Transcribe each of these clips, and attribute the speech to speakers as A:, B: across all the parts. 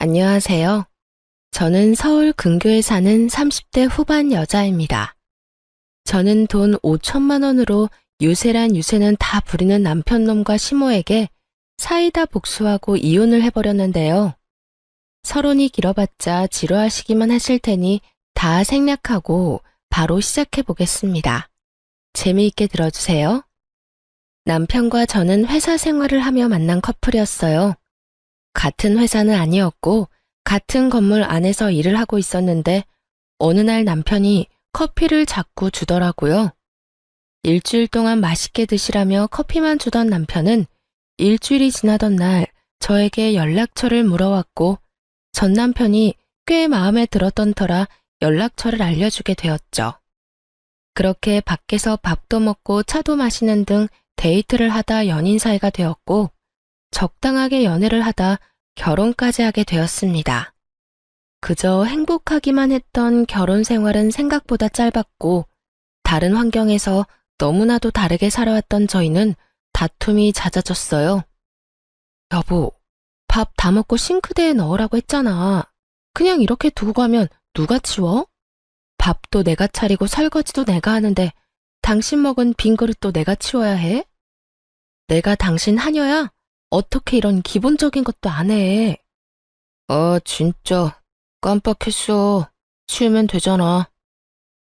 A: 안녕하세요. 저는 서울 근교에 사는 30대 후반 여자입니다. 저는 돈 5천만 원으로 유세란 유세는 다 부리는 남편놈과 시모에게 사이다 복수하고 이혼을 해버렸는데요. 서론이 길어봤자 지루하시기만 하실 테니 다 생략하고 바로 시작해 보겠습니다. 재미있게 들어주세요. 남편과 저는 회사 생활을 하며 만난 커플이었어요. 같은 회사는 아니었고 같은 건물 안에서 일을 하고 있었는데 어느 날 남편이 커피를 자꾸 주더라고요. 일주일 동안 맛있게 드시라며 커피만 주던 남편은 일주일이 지나던 날 저에게 연락처를 물어왔고 전 남편이 꽤 마음에 들었던 터라 연락처를 알려주게 되었죠. 그렇게 밖에서 밥도 먹고 차도 마시는 등 데이트를 하다 연인 사이가 되었고 적당하게 연애를 하다 결혼까지 하게 되었습니다. 그저 행복하기만 했던 결혼 생활은 생각보다 짧았고 다른 환경에서 너무나도 다르게 살아왔던 저희는 다툼이 잦아졌어요. 여보, 밥 다 먹고 싱크대에 넣으라고 했잖아. 그냥 이렇게 두고 가면 누가 치워? 밥도 내가 차리고 설거지도 내가 하는데 당신 먹은 빈 그릇도 내가 치워야 해? 내가 당신 하녀야? 어떻게 이런 기본적인 것도 안 해? 진짜 깜빡했어. 치우면 되잖아.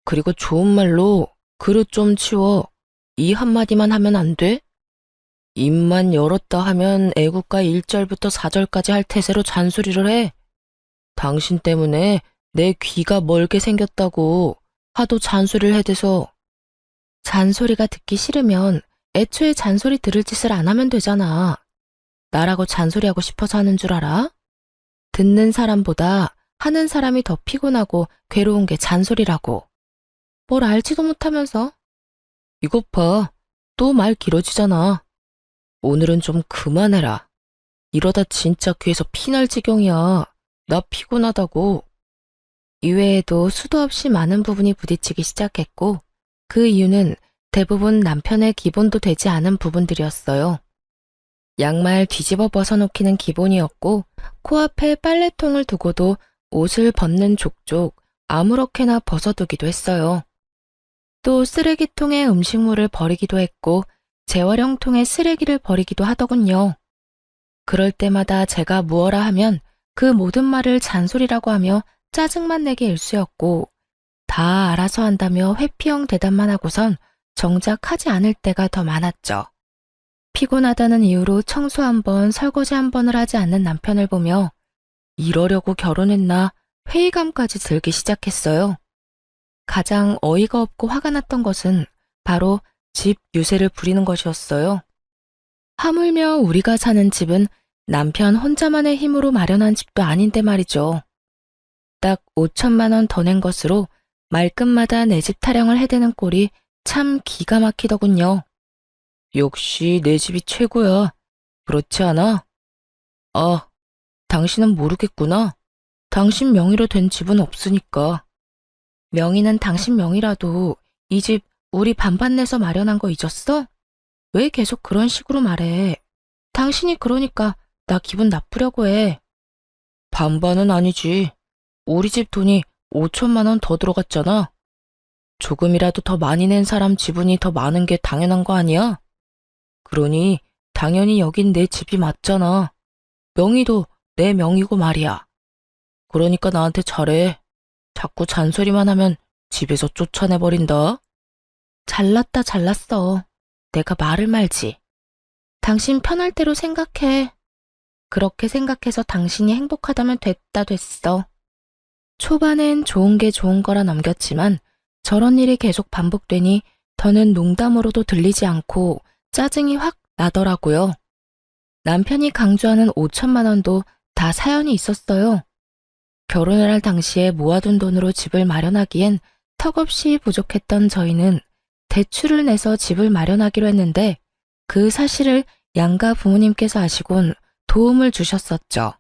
A: 그리고 좋은 말로 그릇 좀 치워. 이 한마디만 하면 안 돼? 입만 열었다 하면 애국가 1절부터 4절까지 할 태세로 잔소리를 해. 당신 때문에 내 귀가 멀게 생겼다고 하도 잔소리를 해대서. 잔소리가 듣기 싫으면 애초에 잔소리 들을 짓을 안 하면 되잖아. 나라고 잔소리하고 싶어서 하는 줄 알아? 듣는 사람보다 하는 사람이 더 피곤하고 괴로운 게 잔소리라고. 뭘 알지도 못하면서. 이것 봐. 또 말 길어지잖아. 오늘은 좀 그만해라. 이러다 진짜 귀에서 피날 지경이야. 나 피곤하다고. 이외에도 수도 없이 많은 부분이 부딪히기 시작했고 그 이유는 대부분 남편의 기본도 되지 않은 부분들이었어요. 양말 뒤집어 벗어놓기는 기본이었고 코앞에 빨래통을 두고도 옷을 벗는 족족 아무렇게나 벗어두기도 했어요. 또 쓰레기통에 음식물을 버리기도 했고 재활용통에 쓰레기를 버리기도 하더군요. 그럴 때마다 제가 무어라 하면 그 모든 말을 잔소리라고 하며 짜증만 내게 일쑤였고 다 알아서 한다며 회피형 대답만 하고선 정작 하지 않을 때가 더 많았죠. 피곤하다는 이유로 청소 한 번, 설거지 한 번을 하지 않는 남편을 보며 이러려고 결혼했나 회의감까지 들기 시작했어요. 가장 어이가 없고 화가 났던 것은 바로 집 유세를 부리는 것이었어요. 하물며 우리가 사는 집은 남편 혼자만의 힘으로 마련한 집도 아닌데 말이죠. 딱 5천만 원 더 낸 것으로 말끝마다 내 집 타령을 해대는 꼴이 참 기가 막히더군요. 역시 내 집이 최고야. 그렇지 않아? 아, 당신은 모르겠구나. 당신 명의로 된 집은 없으니까. 명의는 당신 명의라도 이 집 우리 반반 내서 마련한 거 잊었어? 왜 계속 그런 식으로 말해? 당신이 그러니까 나 기분 나쁘려고 해. 반반은 아니지. 우리 집 돈이 5천만 원 더 들어갔잖아. 조금이라도 더 많이 낸 사람 지분이 더 많은 게 당연한 거 아니야? 그러니 당연히 여긴 내 집이 맞잖아. 명의도 내 명의고 말이야. 그러니까 나한테 잘해. 자꾸 잔소리만 하면 집에서 쫓아내버린다. 잘났다 잘났어. 내가 말을 말지. 당신 편할 대로 생각해. 그렇게 생각해서 당신이 행복하다면 됐다 됐어. 초반엔 좋은 게 좋은 거라 넘겼지만 저런 일이 계속 반복되니 더는 농담으로도 들리지 않고 짜증이 확 나더라고요. 남편이 강조하는 5천만 원도 다 사연이 있었어요. 결혼을 할 당시에 모아둔 돈으로 집을 마련하기엔 턱없이 부족했던 저희는 대출을 내서 집을 마련하기로 했는데 그 사실을 양가 부모님께서 아시곤 도움을 주셨었죠.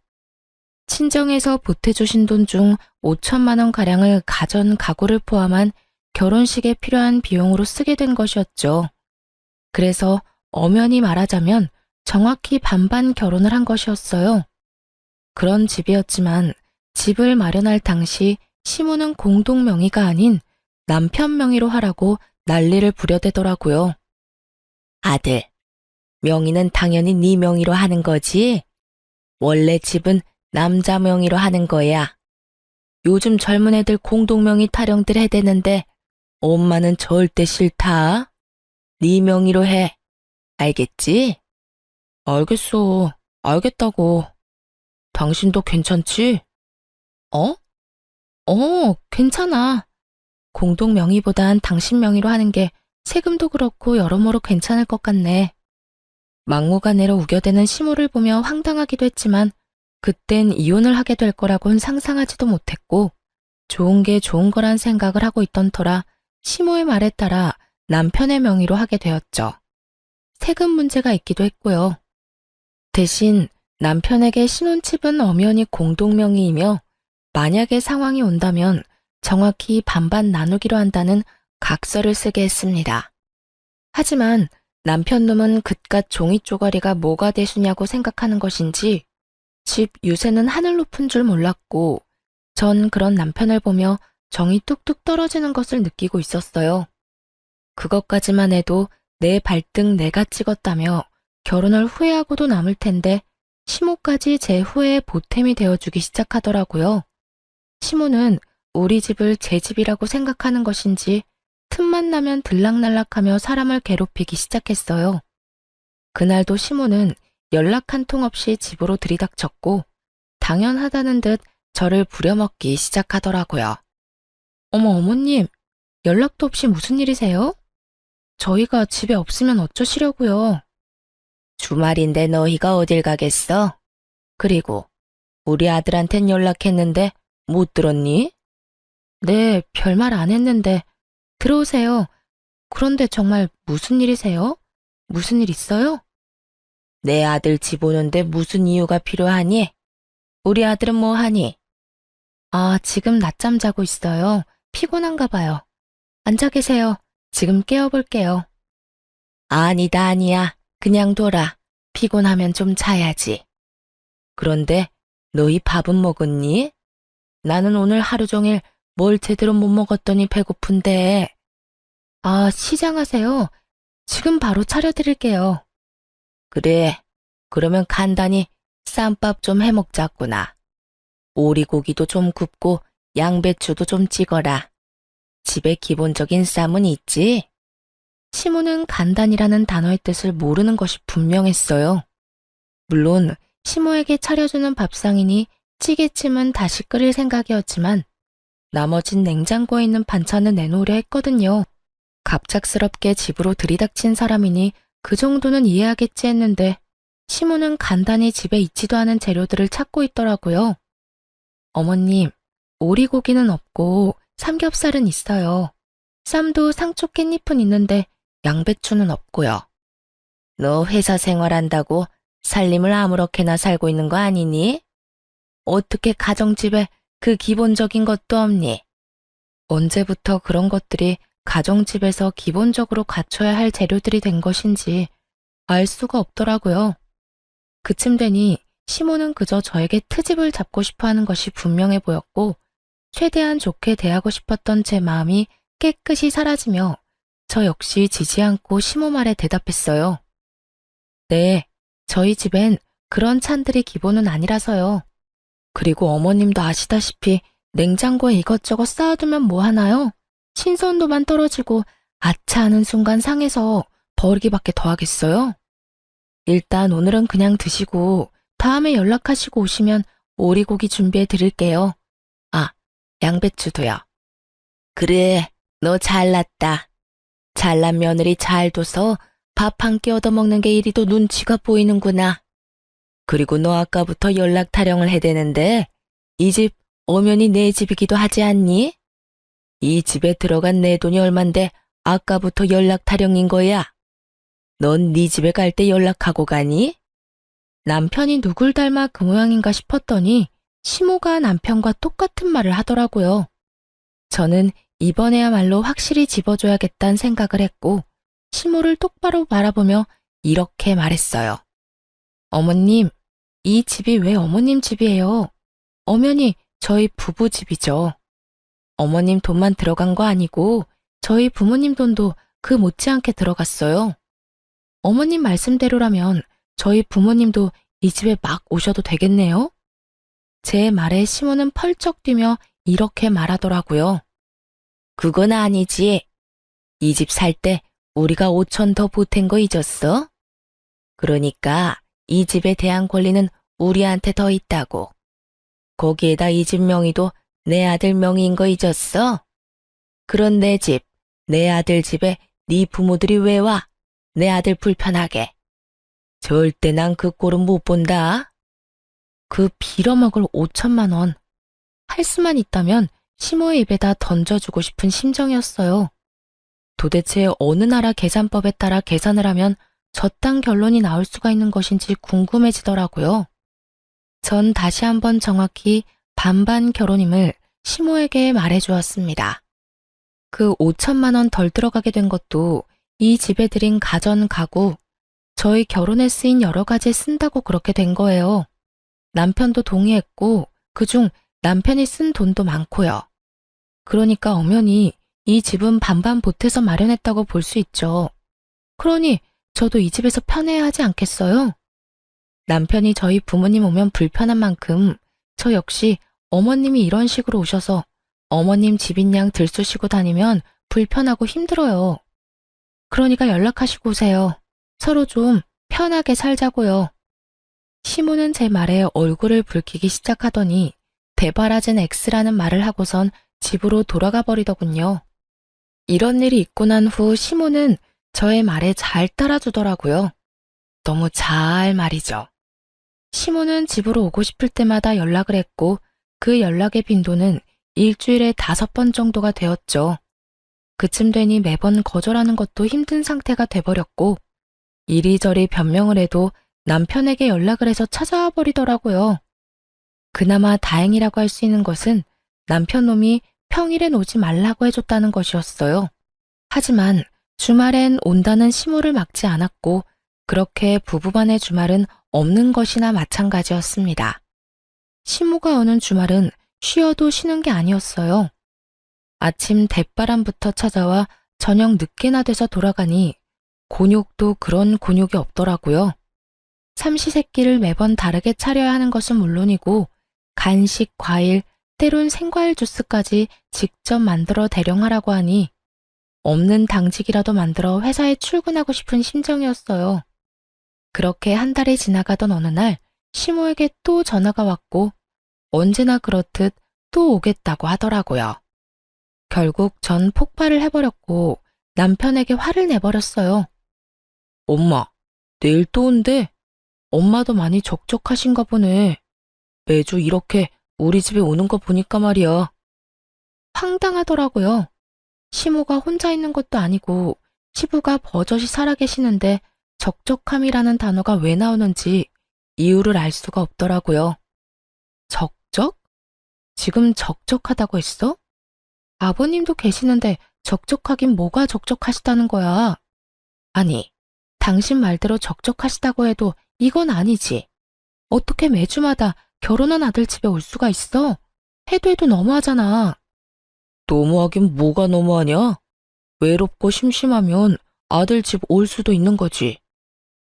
A: 친정에서 보태주신 돈 중 5천만 원 가량을 가전 가구를 포함한 결혼식에 필요한 비용으로 쓰게 된 것이었죠. 그래서 엄연히 말하자면 정확히 반반 결혼을 한 것이었어요. 그런 집이었지만 집을 마련할 당시 시모는 공동 명의가 아닌 남편 명의로 하라고 난리를 부려대더라고요. 아들, 명의는 당연히 네 명의로 하는 거지. 원래 집은 남자 명의로 하는 거야. 요즘 젊은 애들 공동 명의 타령들 해대는데 엄마는 절대 싫다. 네 명의로 해. 알겠지? 알겠어. 알겠다고. 당신도 괜찮지? 어? 괜찮아. 공동 명의보단 당신 명의로 하는 게 세금도 그렇고 여러모로 괜찮을 것 같네. 막무가내로 우겨대는 시모를 보며 황당하기도 했지만 그땐 이혼을 하게 될 거라곤 상상하지도 못했고 좋은 게 좋은 거란 생각을 하고 있던 터라 시모의 말에 따라 남편의 명의로 하게 되었죠. 세금 문제가 있기도 했고요. 대신 남편에게 신혼집은 엄연히 공동 명의이며 만약에 상황이 온다면 정확히 반반 나누기로 한다는 각서를 쓰게 했습니다. 하지만 남편 놈은 그깟 종이 쪼가리가 뭐가 대수냐고 생각하는 것인지 집 유세는 하늘 높은 줄 몰랐고 전 그런 남편을 보며 정이 뚝뚝 떨어지는 것을 느끼고 있었어요. 그것까지만 해도 내 발등 내가 찍었다며 결혼을 후회하고도 남을 텐데 시모까지 제 후회의 보탬이 되어주기 시작하더라고요. 시모는 우리 집을 제 집이라고 생각하는 것인지 틈만 나면 들락날락하며 사람을 괴롭히기 시작했어요. 그날도 시모는 연락 한 통 없이 집으로 들이닥쳤고 당연하다는 듯 저를 부려먹기 시작하더라고요. 어머님, 연락도 없이 무슨 일이세요? 저희가 집에 없으면 어쩌시려고요? 주말인데 너희가 어딜 가겠어? 그리고 우리 아들한텐 연락했는데 못 들었니? 네, 별말 안 했는데 들어오세요. 그런데 정말 무슨 일이세요? 무슨 일 있어요? 내 아들 집 오는데 무슨 이유가 필요하니? 우리 아들은 뭐 하니? 아, 지금 낮잠 자고 있어요. 피곤한가 봐요. 앉아 계세요. 지금 깨워볼게요. 아니다, 아니야. 그냥 둬라. 피곤하면 좀 자야지. 그런데 너희 밥은 먹었니? 나는 오늘 하루 종일 뭘 제대로 못 먹었더니 배고픈데. 아, 시장하세요. 지금 바로 차려드릴게요. 그래, 그러면 간단히 쌈밥 좀 해먹자꾸나. 오리고기도 좀 굽고 양배추도 좀 찍어라. 집에 기본적인 쌈은 있지? 시모는 간단이라는 단어의 뜻을 모르는 것이 분명했어요. 물론 시모에게 차려주는 밥상이니 찌개찜은 다시 끓일 생각이었지만 나머진 냉장고에 있는 반찬을 내놓으려 했거든요. 갑작스럽게 집으로 들이닥친 사람이니 그 정도는 이해하겠지 했는데 시모는 간단히 집에 있지도 않은 재료들을 찾고 있더라고요. 어머님, 오리고기는 없고 삼겹살은 있어요. 쌈도 상추 깻잎은 있는데 양배추는 없고요. 너 회사 생활한다고 살림을 아무렇게나 살고 있는 거 아니니? 어떻게 가정집에 그 기본적인 것도 없니? 언제부터 그런 것들이 가정집에서 기본적으로 갖춰야 할 재료들이 된 것인지 알 수가 없더라고요. 그쯤 되니 시모는 그저 저에게 트집을 잡고 싶어 하는 것이 분명해 보였고 최대한 좋게 대하고 싶었던 제 마음이 깨끗이 사라지며 저 역시 지지 않고 시모 말에 대답했어요. 네, 저희 집엔 그런 찬들이 기본은 아니라서요. 그리고 어머님도 아시다시피 냉장고에 이것저것 쌓아두면 뭐 하나요? 신선도만 떨어지고 아차 하는 순간 상해서 버리기밖에 더 하겠어요? 일단 오늘은 그냥 드시고 다음에 연락하시고 오시면 오리고기 준비해 드릴게요. 아, 양배추도요. 그래, 너 잘났다. 잘난 며느리 잘 둬서 밥 한 끼 얻어먹는 게 이리도 눈치가 보이는구나. 그리고 너 아까부터 연락 타령을 해대는데 이 집 엄연히 내 집이기도 하지 않니? 이 집에 들어간 내 돈이 얼만데 아까부터 연락 타령인 거야. 넌 네 집에 갈 때 연락하고 가니? 남편이 누굴 닮아 그 모양인가 싶었더니 시모가 남편과 똑같은 말을 하더라고요. 저는 이번에야말로 확실히 집어줘야겠다는 생각을 했고 시모를 똑바로 바라보며 이렇게 말했어요. 어머님, 이 집이 왜 어머님 집이에요? 엄연히 저희 부부 집이죠. 어머님 돈만 들어간 거 아니고 저희 부모님 돈도 그 못지않게 들어갔어요. 어머님 말씀대로라면 저희 부모님도 이 집에 막 오셔도 되겠네요? 제 말에 시모는 펄쩍 뛰며 이렇게 말하더라고요. 그건 아니지. 이 집 살 때 우리가 5천 더 보탠 거 잊었어? 그러니까 이 집에 대한 권리는 우리한테 더 있다고. 거기에다 이 집 명의도 내 아들 명의인 거 잊었어? 그런 내 집, 내 아들 집에 네 부모들이 왜 와? 내 아들 불편하게. 절대 난 그 꼴은 못 본다. 그 빌어먹을 5천만 원. 할 수만 있다면 시모의 입에다 던져주고 싶은 심정이었어요. 도대체 어느 나라 계산법에 따라 계산을 하면 저딴 결론이 나올 수가 있는 것인지 궁금해지더라고요. 전 다시 한번 정확히 반반 결혼임을 시모에게 말해주었습니다. 그 5천만 원 덜 들어가게 된 것도 이 집에 들인 가전 가구, 저희 결혼에 쓰인 여러 가지에 쓴다고 그렇게 된 거예요. 남편도 동의했고 그중 남편이 쓴 돈도 많고요. 그러니까 엄연히 이 집은 반반 보태서 마련했다고 볼 수 있죠. 그러니 저도 이 집에서 편해야 하지 않겠어요? 남편이 저희 부모님 오면 불편한 만큼 저 역시 어머님이 이런 식으로 오셔서 어머님 집인 양 들쑤시고 다니면 불편하고 힘들어요. 그러니까 연락하시고 오세요. 서로 좀 편하게 살자고요. 시모는 제 말에 얼굴을 붉히기 시작하더니 대바라진 X라는 말을 하고선 집으로 돌아가 버리더군요. 이런 일이 있고 난 후 시모는 저의 말에 잘 따라주더라고요. 너무 잘 말이죠. 시모는 집으로 오고 싶을 때마다 연락을 했고 그 연락의 빈도는 일주일에 5번 정도가 되었죠. 그쯤 되니 매번 거절하는 것도 힘든 상태가 돼버렸고 이리저리 변명을 해도 남편에게 연락을 해서 찾아와 버리더라고요. 그나마 다행이라고 할 수 있는 것은 남편 놈이 평일엔 오지 말라고 해줬다는 것이었어요. 하지만 주말엔 온다는 시모를 막지 않았고 그렇게 부부간의 주말은 없는 것이나 마찬가지였습니다. 시모가 오는 주말은 쉬어도 쉬는 게 아니었어요. 아침 대바람부터 찾아와 저녁 늦게나 돼서 돌아가니 곤욕도 그런 곤욕이 없더라고요. 삼시세끼를 매번 다르게 차려야 하는 것은 물론이고 간식, 과일, 때론 생과일 주스까지 직접 만들어 대령하라고 하니 없는 당직이라도 만들어 회사에 출근하고 싶은 심정이었어요. 그렇게 한 달이 지나가던 어느 날 시모에게 또 전화가 왔고 언제나 그렇듯 또 오겠다고 하더라고요. 결국 전 폭발을 해버렸고 남편에게 화를 내버렸어요. 엄마, 내일 또 온대. 엄마도 많이 적적하신가 보네. 매주 이렇게 우리 집에 오는 거 보니까 말이야. 황당하더라고요. 시모가 혼자 있는 것도 아니고 시부가 버젓이 살아계시는데 적적함이라는 단어가 왜 나오는지 이유를 알 수가 없더라고요. 적적? 지금 적적하다고 했어? 아버님도 계시는데 적적하긴 뭐가 적적하시다는 거야. 아니, 당신 말대로 적적하시다고 해도 이건 아니지. 어떻게 매주마다 결혼한 아들 집에 올 수가 있어? 해도 너무하잖아. 너무하긴 뭐가 너무하냐? 외롭고 심심하면 아들 집 올 수도 있는 거지.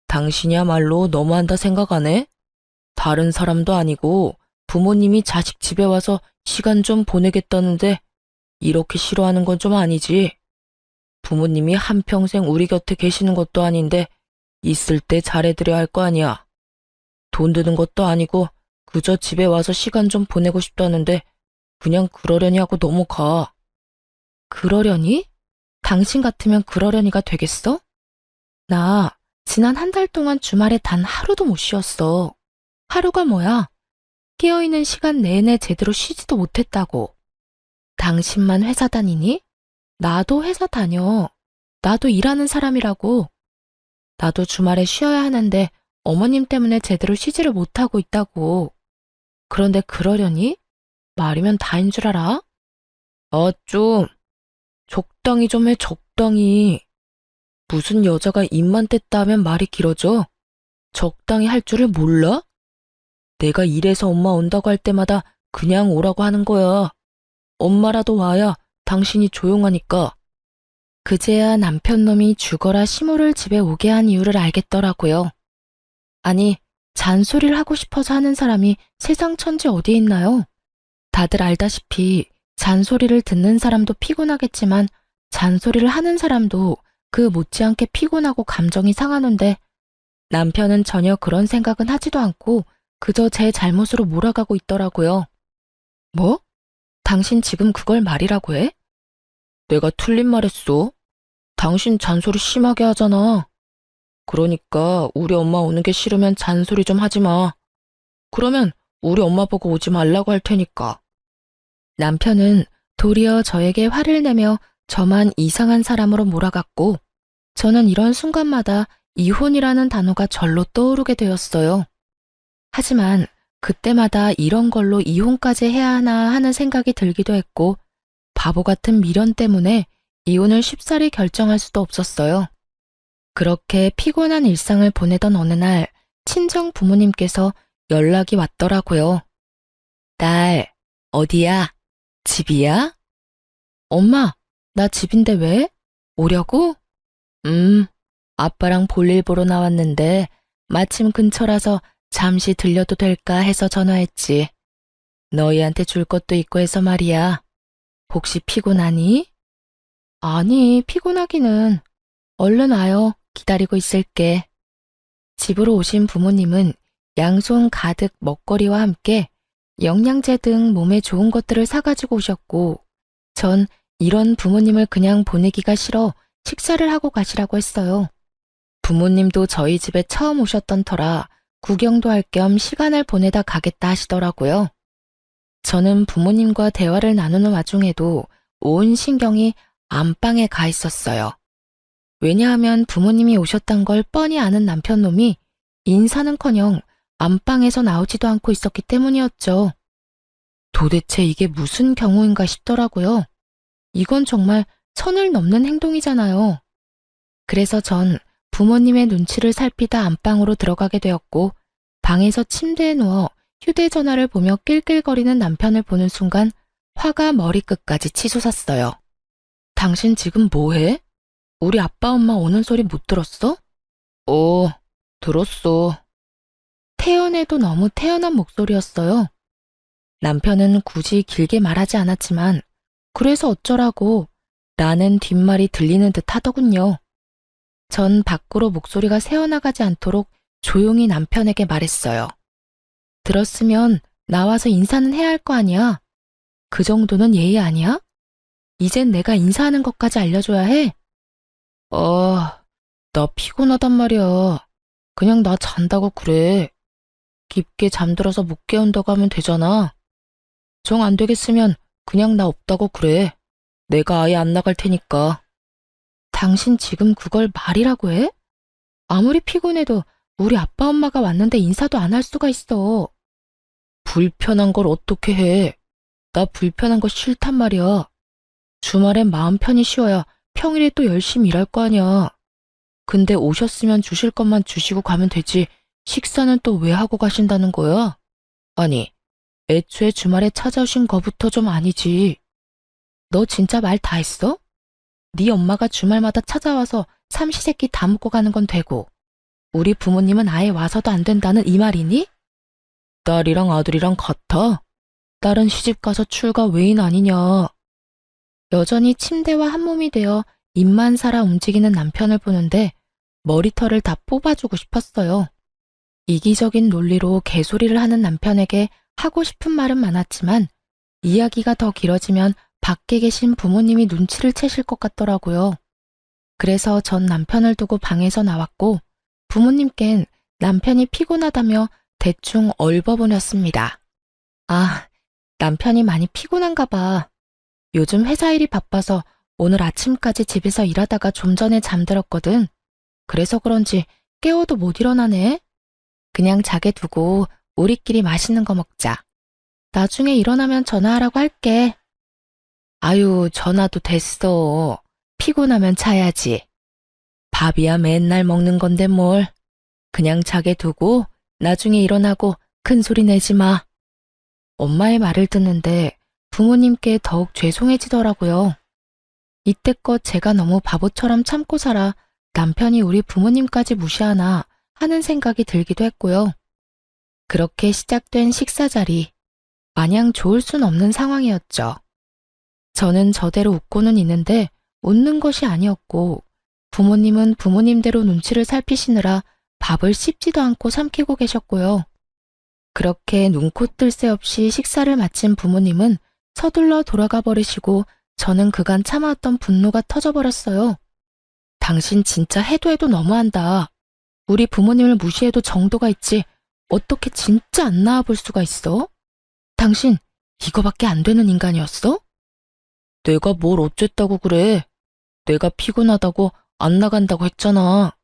A: 당신이야말로 너무한다 생각 안 해? 다른 사람도 아니고 부모님이 자식 집에 와서 시간 좀 보내겠다는데 이렇게 싫어하는 건 좀 아니지. 부모님이 한평생 우리 곁에 계시는 것도 아닌데 있을 때 잘해드려야 할 거 아니야. 돈 드는 것도 아니고 그저 집에 와서 시간 좀 보내고 싶다는데 그냥 그러려니 하고 넘어가. 그러려니? 당신 같으면 그러려니가 되겠어? 나 지난 한 달 동안 주말에 단 하루도 못 쉬었어. 하루가 뭐야? 깨어있는 시간 내내 제대로 쉬지도 못했다고. 당신만 회사 다니니? 나도 회사 다녀. 나도 일하는 사람이라고. 나도 주말에 쉬어야 하는데 어머님 때문에 제대로 쉬지를 못하고 있다고. 그런데 그러려니? 말이면 다인 줄 알아? 좀. 적당히 좀 해, 적당히. 무슨 여자가 입만 뗐다 하면 말이 길어져? 적당히 할 줄을 몰라? 내가 일해서 엄마 온다고 할 때마다 그냥 오라고 하는 거야. 엄마라도 와야 당신이 조용하니까. 그제야 남편놈이 죽어라 시모를 집에 오게 한 이유를 알겠더라고요. 아니, 잔소리를 하고 싶어서 하는 사람이 세상 천지 어디에 있나요? 다들 알다시피 잔소리를 듣는 사람도 피곤하겠지만 잔소리를 하는 사람도 그 못지않게 피곤하고 감정이 상하는데 남편은 전혀 그런 생각은 하지도 않고 그저 제 잘못으로 몰아가고 있더라고요. 뭐? 당신 지금 그걸 말이라고 해? 내가 틀린 말 했어. 당신 잔소리 심하게 하잖아. 그러니까 우리 엄마 오는 게 싫으면 잔소리 좀 하지 마. 그러면 우리 엄마 보고 오지 말라고 할 테니까. 남편은 도리어 저에게 화를 내며 저만 이상한 사람으로 몰아갔고 저는 이런 순간마다 이혼이라는 단어가 절로 떠오르게 되었어요. 하지만 그때마다 이런 걸로 이혼까지 해야 하나 하는 생각이 들기도 했고 바보 같은 미련 때문에 이혼을 쉽사리 결정할 수도 없었어요. 그렇게 피곤한 일상을 보내던 어느 날 친정 부모님께서 연락이 왔더라고요. 딸, 어디야? 집이야? 엄마, 나 집인데 왜? 오려고? 아빠랑 볼일 보러 나왔는데 마침 근처라서 잠시 들려도 될까 해서 전화했지. 너희한테 줄 것도 있고 해서 말이야. 혹시 피곤하니? 아니, 피곤하기는. 얼른 와요. 기다리고 있을게. 집으로 오신 부모님은 양손 가득 먹거리와 함께 영양제 등 몸에 좋은 것들을 사가지고 오셨고 전 이런 부모님을 그냥 보내기가 싫어 식사를 하고 가시라고 했어요. 부모님도 저희 집에 처음 오셨던 터라 구경도 할 겸 시간을 보내다 가겠다 하시더라고요. 저는 부모님과 대화를 나누는 와중에도 온 신경이 안방에 가 있었어요. 왜냐하면 부모님이 오셨단 걸 뻔히 아는 남편놈이 인사는커녕 안방에서 나오지도 않고 있었기 때문이었죠. 도대체 이게 무슨 경우인가 싶더라고요. 이건 정말 선을 넘는 행동이잖아요. 그래서 전 부모님의 눈치를 살피다 안방으로 들어가게 되었고 방에서 침대에 누워 휴대전화를 보며 낄낄거리는 남편을 보는 순간 화가 머리끝까지 치솟았어요. 당신 지금 뭐해? 우리 아빠 엄마 오는 소리 못 들었어? 들었어. 태연해도 너무 태연한 목소리였어요. 남편은 굳이 길게 말하지 않았지만 그래서 어쩌라고 라는 뒷말이 들리는 듯 하더군요. 전 밖으로 목소리가 새어나가지 않도록 조용히 남편에게 말했어요. 들었으면 나와서 인사는 해야 할 거 아니야. 그 정도는 예의 아니야? 이젠 내가 인사하는 것까지 알려줘야 해? 나 피곤하단 말이야. 그냥 나 잔다고 그래. 깊게 잠들어서 못 깨운다고 하면 되잖아. 정 안 되겠으면 그냥 나 없다고 그래. 내가 아예 안 나갈 테니까. 당신 지금 그걸 말이라고 해? 아무리 피곤해도 우리 아빠 엄마가 왔는데 인사도 안 할 수가 있어. 불편한 걸 어떻게 해? 나 불편한 거 싫단 말이야. 주말엔 마음 편히 쉬어야 평일에 또 열심히 일할 거 아니야. 근데 오셨으면 주실 것만 주시고 가면 되지. 식사는 또 왜 하고 가신다는 거야? 아니, 애초에 주말에 찾아오신 거부터 좀 아니지. 너 진짜 말 다 했어? 네 엄마가 주말마다 찾아와서 삼시세끼 다 먹고 가는 건 되고 우리 부모님은 아예 와서도 안 된다는 이 말이니? 딸이랑 아들이랑 같아? 딸은 시집가서 출가 외인 아니냐. 여전히 침대와 한몸이 되어 입만 살아 움직이는 남편을 보는데 머리털을 다 뽑아주고 싶었어요. 이기적인 논리로 개소리를 하는 남편에게 하고 싶은 말은 많았지만 이야기가 더 길어지면 밖에 계신 부모님이 눈치를 채실 것 같더라고요. 그래서 전 남편을 두고 방에서 나왔고 부모님께는 남편이 피곤하다며 대충 얼버무렸습니다. 아, 남편이 많이 피곤한가 봐. 요즘 회사 일이 바빠서 오늘 아침까지 집에서 일하다가 좀 전에 잠들었거든. 그래서 그런지 깨워도 못 일어나네. 그냥 자게 두고 우리끼리 맛있는 거 먹자. 나중에 일어나면 전화하라고 할게. 아유, 전화도 됐어. 피곤하면 자야지. 밥이야 맨날 먹는 건데 뭘. 그냥 자게 두고 나중에 일어나고 큰 소리 내지 마. 엄마의 말을 듣는데 부모님께 더욱 죄송해지더라고요. 이때껏 제가 너무 바보처럼 참고 살아 남편이 우리 부모님까지 무시하나 하는 생각이 들기도 했고요. 그렇게 시작된 식사 자리, 마냥 좋을 순 없는 상황이었죠. 저는 저대로 웃고는 있는데 웃는 것이 아니었고 부모님은 부모님대로 눈치를 살피시느라 밥을 씹지도 않고 삼키고 계셨고요. 그렇게 눈코 뜰 새 없이 식사를 마친 부모님은 서둘러 돌아가 버리시고 저는 그간 참아왔던 분노가 터져버렸어요. 당신 진짜 해도 해도 너무한다. 우리 부모님을 무시해도 정도가 있지. 어떻게 진짜 안 나와볼 수가 있어? 당신 이거밖에 안 되는 인간이었어? 내가 뭘 어쨌다고 그래. 내가 피곤하다고 안 나간다고 했잖아.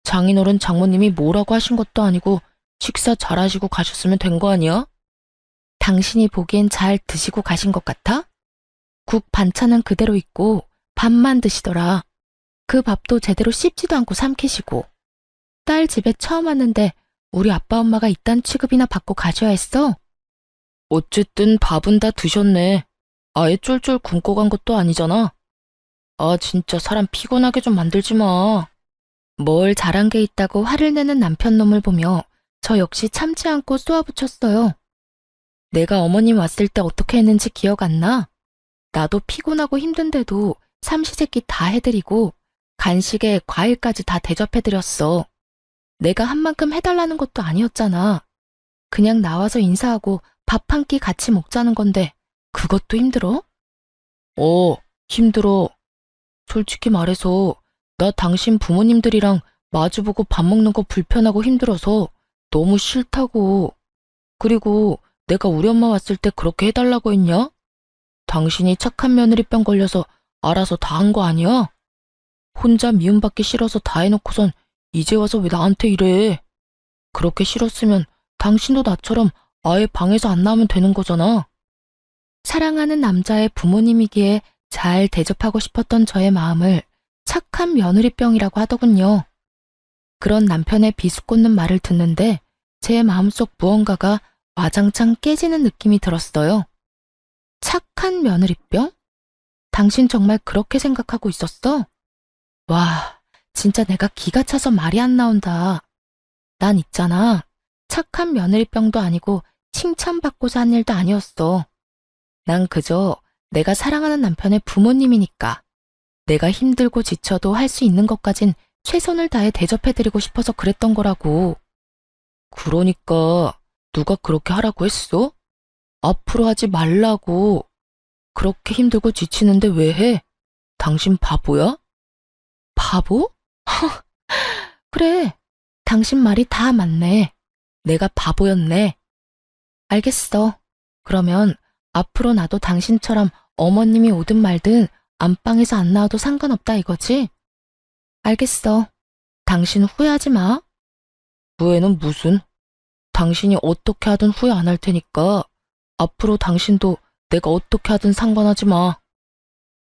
A: 장인어른 장모님이 뭐라고 하신 것도 아니고 식사 잘하시고 가셨으면 된 거 아니야? 당신이 보기엔 잘 드시고 가신 것 같아? 국 반찬은 그대로 있고 밥만 드시더라. 그 밥도 제대로 씹지도 않고 삼키시고. 딸 집에 처음 왔는데 우리 아빠 엄마가 이딴 취급이나 받고 가셔야 했어? 어쨌든 밥은 다 드셨네. 아예 쫄쫄 굶고 간 것도 아니잖아. 아 진짜 사람 피곤하게 좀 만들지 마. 뭘 잘한 게 있다고 화를 내는 남편 놈을 보며 저 역시 참지 않고 쏘아붙였어요. 내가 어머님 왔을 때 어떻게 했는지 기억 안 나? 나도 피곤하고 힘든데도 삼시세끼 다 해드리고 간식에 과일까지 다 대접해드렸어. 내가 한 만큼 해달라는 것도 아니었잖아. 그냥 나와서 인사하고 밥 한 끼 같이 먹자는 건데 그것도 힘들어? 힘들어. 솔직히 말해서 나 당신 부모님들이랑 마주보고 밥 먹는 거 불편하고 힘들어서 너무 싫다고. 그리고 내가 우리 엄마 왔을 때 그렇게 해달라고 했냐? 당신이 착한 며느리병 걸려서 알아서 다 한 거 아니야? 혼자 미움받기 싫어서 다 해놓고선 이제 와서 왜 나한테 이래? 그렇게 싫었으면 당신도 나처럼 아예 방에서 안 나오면 되는 거잖아. 사랑하는 남자의 부모님이기에 잘 대접하고 싶었던 저의 마음을 착한 며느리병이라고 하더군요. 그런 남편의 비수꽂는 말을 듣는데 제 마음속 무언가가 와장창 깨지는 느낌이 들었어요. 착한 며느리병? 당신 정말 그렇게 생각하고 있었어? 와, 진짜 내가 기가 차서 말이 안 나온다. 난 있잖아. 착한 며느리병도 아니고 칭찬받고자 한 일도 아니었어. 난 그저 내가 사랑하는 남편의 부모님이니까 내가 힘들고 지쳐도 할 수 있는 것까진 최선을 다해 대접해드리고 싶어서 그랬던 거라고. 그러니까 누가 그렇게 하라고 했어? 앞으로 하지 말라고. 그렇게 힘들고 지치는데 왜 해? 당신 바보야? 바보? 그래, 당신 말이 다 맞네. 내가 바보였네. 알겠어. 그러면 앞으로 나도 당신처럼 어머님이 오든 말든 안방에서 안 나와도 상관없다 이거지? 알겠어. 당신 후회하지 마. 후회는 무슨? 당신이 어떻게 하든 후회 안 할 테니까 앞으로 당신도 내가 어떻게 하든 상관하지 마.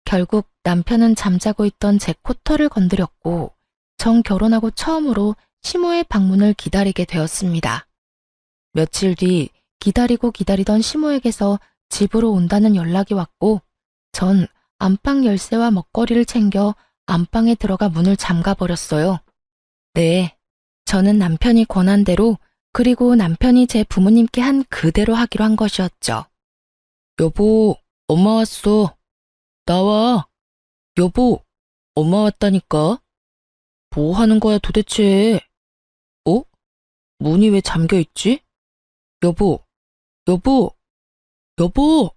A: 결국 남편은 잠자고 있던 제 코털을 건드렸고 정 결혼하고 처음으로 시모의 방문을 기다리게 되었습니다. 며칠 뒤 기다리고 기다리던 시모에게서 집으로 온다는 연락이 왔고 전 안방 열쇠와 먹거리를 챙겨 안방에 들어가 문을 잠가버렸어요. 네, 저는 남편이 권한 대로 그리고 남편이 제 부모님께 한 그대로 하기로 한 것이었죠. 여보, 엄마 왔어. 나와. 여보, 엄마 왔다니까. 뭐 하는 거야 도대체? 문이 왜 잠겨 있지? 여보, 여보, 여보!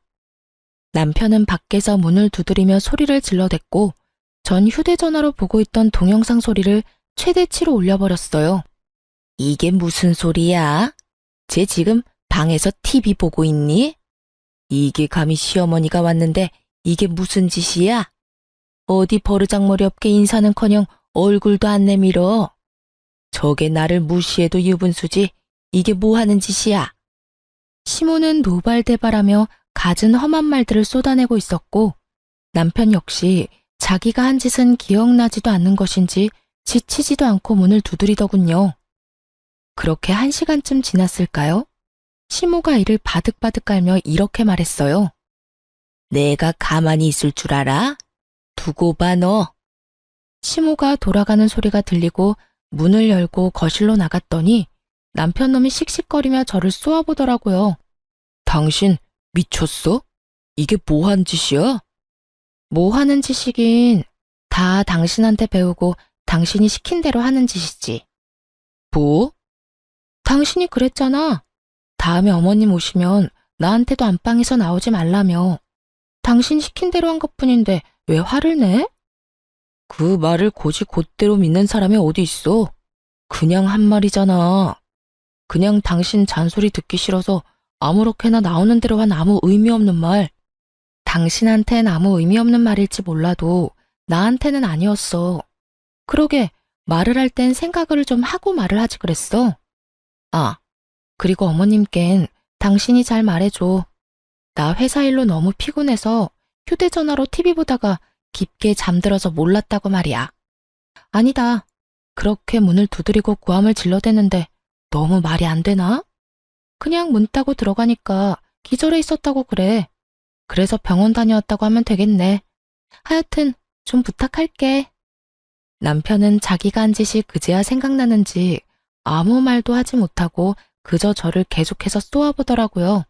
A: 남편은 밖에서 문을 두드리며 소리를 질러댔고 전 휴대전화로 보고 있던 동영상 소리를 최대치로 올려버렸어요. 이게 무슨 소리야? 쟤 지금 방에서 TV 보고 있니? 이게 감히 시어머니가 왔는데 이게 무슨 짓이야? 어디 버르장머리 없게 인사는커녕 얼굴도 안 내밀어. 저게 나를 무시해도 유분수지. 이게 뭐 하는 짓이야? 시모는 노발대발하며 갖은 험한 말들을 쏟아내고 있었고 남편 역시 자기가 한 짓은 기억나지도 않는 것인지 지치지도 않고 문을 두드리더군요. 그렇게 1시간쯤 지났을까요? 시모가 이를 바득바득 깔며 이렇게 말했어요. 내가 가만히 있을 줄 알아? 두고 봐 너. 시모가 돌아가는 소리가 들리고 문을 열고 거실로 나갔더니 남편놈이 씩씩거리며 저를 쏘아보더라고요. 당신 미쳤어? 이게 뭐 한 짓이야? 뭐 하는 짓이긴 다 당신한테 배우고 당신이 시킨 대로 하는 짓이지. 뭐? 당신이 그랬잖아. 다음에 어머님 오시면 나한테도 안방에서 나오지 말라며. 당신 시킨 대로 한 것뿐인데 왜 화를 내? 그 말을 곧이곧대로 믿는 사람이 어디 있어? 그냥 한 말이잖아. 그냥 당신 잔소리 듣기 싫어서 아무렇게나 나오는 대로 한 아무 의미 없는 말. 당신한텐 아무 의미 없는 말일지 몰라도 나한테는 아니었어. 그러게 말을 할 땐 생각을 좀 하고 말을 하지 그랬어. 아, 그리고 어머님껜 당신이 잘 말해줘. 나 회사 일로 너무 피곤해서 휴대전화로 TV 보다가 깊게 잠들어서 몰랐다고 말이야. 아니다. 그렇게 문을 두드리고 고함을 질러대는데 너무 말이 안 되나? 그냥 문 따고 들어가니까 기절해 있었다고 그래. 그래서 병원 다녀왔다고 하면 되겠네. 하여튼 좀 부탁할게. 남편은 자기가 한 짓이 그제야 생각나는지 아무 말도 하지 못하고 그저 저를 계속해서 쏘아보더라고요.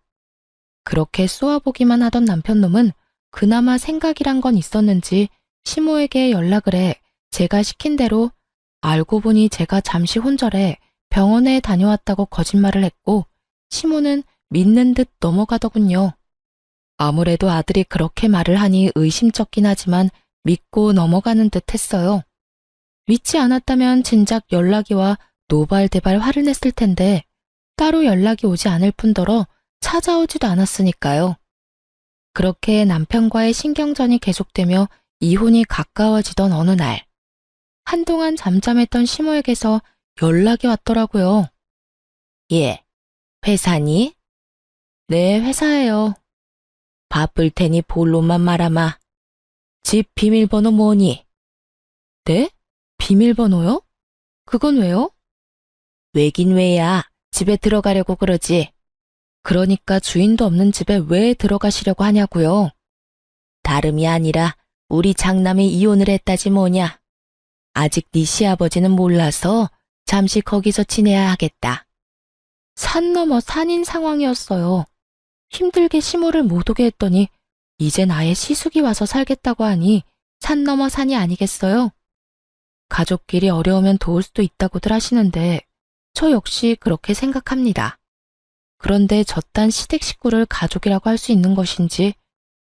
A: 그렇게 쏘아보기만 하던 남편놈은 그나마 생각이란 건 있었는지 시모에게 연락을 해 제가 시킨 대로 알고 보니 제가 잠시 혼절해 병원에 다녀왔다고 거짓말을 했고 시모는 믿는 듯 넘어가더군요. 아무래도 아들이 그렇게 말을 하니 의심쩍긴 하지만 믿고 넘어가는 듯 했어요. 믿지 않았다면 진작 연락이 와 노발대발 화를 냈을 텐데 따로 연락이 오지 않을 뿐더러 찾아오지도 않았으니까요. 그렇게 남편과의 신경전이 계속되며 이혼이 가까워지던 어느 날, 한동안 잠잠했던 시모에게서 연락이 왔더라고요. 예, 회사니? 네, 회사예요. 바쁠 테니 본론만 말아마. 집 비밀번호 뭐니? 네? 비밀번호요? 그건 왜요? 왜긴 왜야. 집에 들어가려고 그러지. 그러니까 주인도 없는 집에 왜 들어가시려고 하냐고요. 다름이 아니라 우리 장남이 이혼을 했다지 뭐냐. 아직 네 시아버지는 몰라서 잠시 거기서 지내야 하겠다. 산 넘어 산인 상황이었어요. 힘들게 시모를 못 오게 했더니 이젠 아예 시숙이 와서 살겠다고 하니 산 넘어 산이 아니겠어요? 가족끼리 어려우면 도울 수도 있다고들 하시는데 저 역시 그렇게 생각합니다. 그런데 저딴 시댁 식구를 가족이라고 할 수 있는 것인지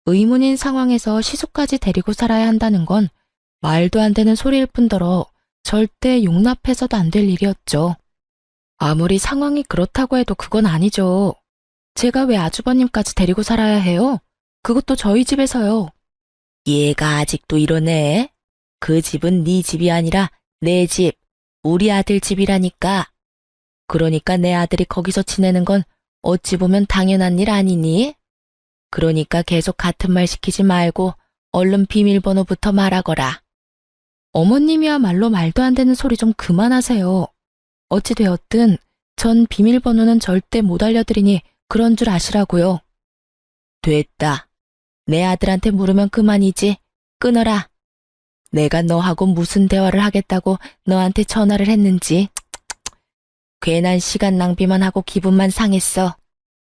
A: 의문인 상황에서 시숙까지 데리고 살아야 한다는 건 말도 안 되는 소리일 뿐더러 절대 용납해서도 안 될 일이었죠. 아무리 상황이 그렇다고 해도 그건 아니죠. 제가 왜 아주버님까지 데리고 살아야 해요? 그것도 저희 집에서요. 얘가 아직도 이러네. 그 집은 네 집이 아니라 내 집, 우리 아들 집이라니까. 그러니까 내 아들이 거기서 지내는 건 어찌 보면 당연한 일 아니니? 그러니까 계속 같은 말 시키지 말고 얼른 비밀번호부터 말하거라. 어머님이야말로 말도 안 되는 소리 좀 그만하세요. 어찌되었든 전 비밀번호는 절대 못 알려드리니 그런 줄 아시라고요. 됐다. 내 아들한테 물으면 그만이지. 끊어라. 내가 너하고 무슨 대화를 하겠다고 너한테 전화를 했는지. 괜한 시간 낭비만 하고 기분만 상했어.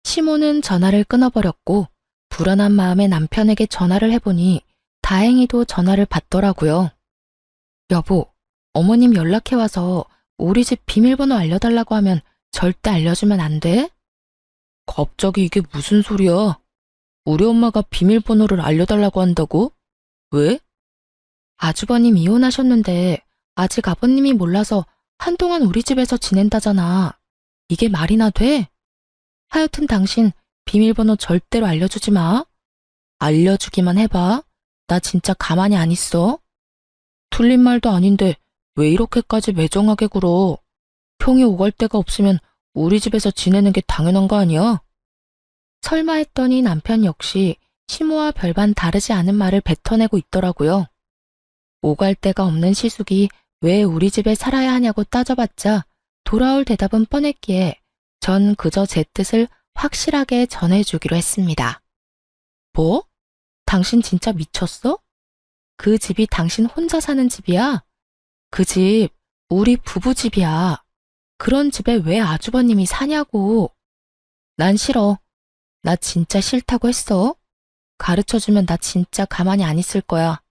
A: 시모는 전화를 끊어버렸고 불안한 마음에 남편에게 전화를 해보니 다행히도 전화를 받더라고요. 여보, 어머님 연락해와서 우리 집 비밀번호 알려달라고 하면 절대 알려주면 안 돼? 갑자기 이게 무슨 소리야? 우리 엄마가 비밀번호를 알려달라고 한다고? 왜? 아주버님 이혼하셨는데 아직 아버님이 몰라서 한동안 우리 집에서 지낸다잖아. 이게 말이나 돼? 하여튼 당신 비밀번호 절대로 알려주지 마. 알려주기만 해봐. 나 진짜 가만히 안 있어. 틀린 말도 아닌데 왜 이렇게까지 매정하게 굴어. 형이 오갈 데가 없으면 우리 집에서 지내는 게 당연한 거 아니야? 설마 했더니 남편 역시 시모와 별반 다르지 않은 말을 뱉어내고 있더라고요. 오갈 데가 없는 시숙이 왜 우리 집에 살아야 하냐고 따져봤자 돌아올 대답은 뻔했기에 전 그저 제 뜻을 확실하게 전해주기로 했습니다. 뭐? 당신 진짜 미쳤어? 그 집이 당신 혼자 사는 집이야? 그 집, 우리 부부 집이야. 그런 집에 왜 아주버님이 사냐고. 난 싫어. 나 진짜 싫다고 했어. 가르쳐주면 나 진짜 가만히 안 있을 거야.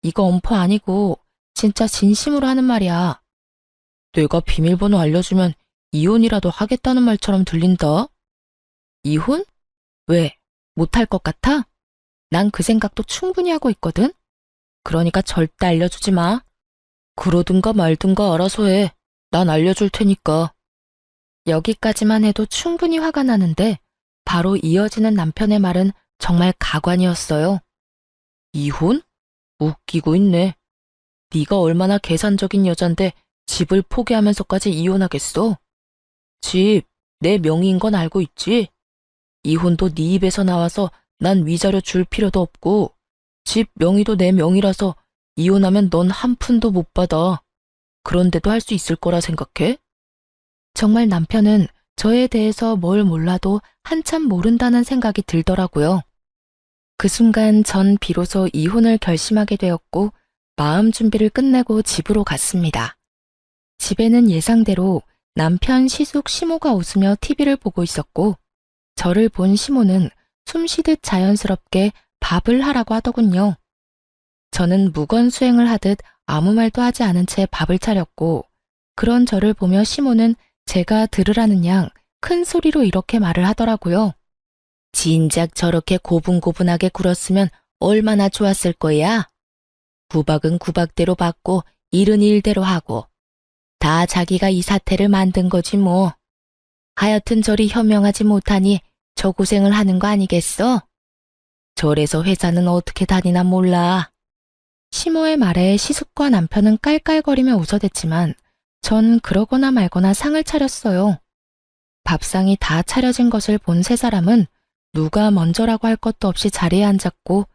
A: 이거 엄포 아니고 진짜 진심으로 하는 말이야. 내가 비밀번호 알려주면 이혼이라도 하겠다는 말처럼 들린다. 이혼? 왜? 못할 것 같아? 난 그 생각도 충분히 하고 있거든. 그러니까 절대 알려주지 마. 그러든가 말든가 알아서 해. 난 알려줄 테니까. 여기까지만 해도 충분히 화가 나는데 바로 이어지는 남편의 말은 정말 가관이었어요. 이혼? 웃기고 있네. 네가 얼마나 계산적인 여잔데 집을 포기하면서까지 이혼하겠어? 집, 내 명의인 건 알고 있지? 이혼도 네 입에서 나와서 난 위자료 줄 필요도 없고 집 명의도 내 명의라서 이혼하면 넌 한 푼도 못 받아. 그런데도 할 수 있을 거라 생각해? 정말 남편은 저에 대해서 뭘 몰라도 한참 모른다는 생각이 들더라고요. 그 순간 전 비로소 이혼을 결심하게 되었고 마음 준비를 끝내고 집으로 갔습니다. 집에는 예상대로 남편 시숙 시모가 웃으며 TV를 보고 있었고 저를 본 시모는 숨쉬듯 자연스럽게 밥을 하라고 하더군요. 저는 무건수행을 하듯 아무 말도 하지 않은 채 밥을 차렸고 그런 저를 보며 시모는 제가 들으라는 양 큰 소리로 이렇게 말을 하더라고요. 진작 저렇게 고분고분하게 굴었으면 얼마나 좋았을 거야. 구박은 구박대로 받고 일은 일대로 하고 다 자기가 이 사태를 만든 거지 뭐. 하여튼 저리 현명하지 못하니 저 고생을 하는 거 아니겠어? 저래서 회사는 어떻게 다니나 몰라. 시모의 말에 시숙과 남편은 깔깔거리며 웃어댔지만 전 그러거나 말거나 상을 차렸어요. 밥상이 다 차려진 것을 본 세 사람은 누가 먼저라고 할 것도 없이 자리에 앉았고